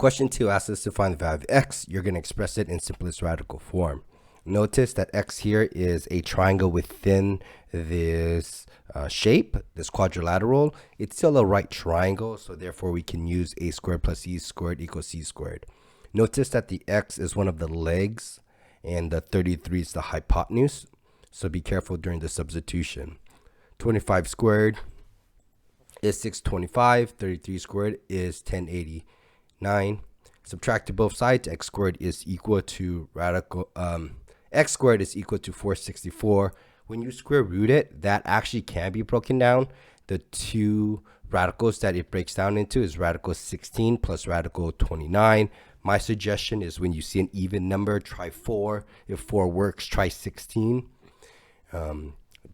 Question 2 asks us to find the value of x. You're going to express it in simplest radical form. Notice that x here is a triangle within this shape, this quadrilateral. It's still a right triangle, so therefore we can use a squared plus e squared equals c squared. Notice that the x is one of the legs and the 33 is the hypotenuse, so be careful during the substitution. 25 squared is 625, 33 squared is 1089. Subtract to both sides, x squared is equal to x squared is equal to 464. When you square root it, that actually can be broken down. The two radicals that it breaks down into is radical 16 plus radical 29. My suggestion is when you see an even number, try 4. If 4 works, try 16.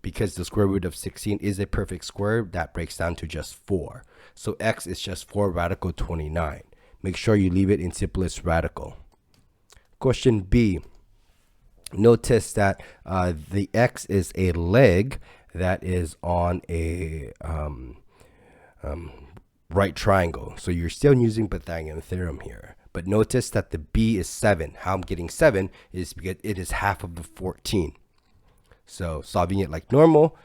Because the square root of 16 is a perfect square, that breaks down to just 4. So x is just 4 radical 29. Make sure you leave it in simplest radical. Question B. Notice that the x is a leg that is on a right triangle. So you're still using Pythagorean theorem here. But notice that the b is 7. How I'm getting 7 is because it is half of the 14. So solving it like normal,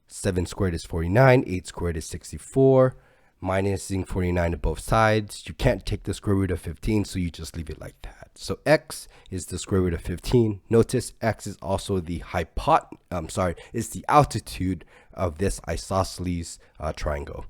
7 squared is 49, 8 squared is 64. Minusing 49 to both sides. You can't take the square root of 15, so you just leave it like that. So x is the square root of 15. Notice x is also the is the altitude of this isosceles triangle.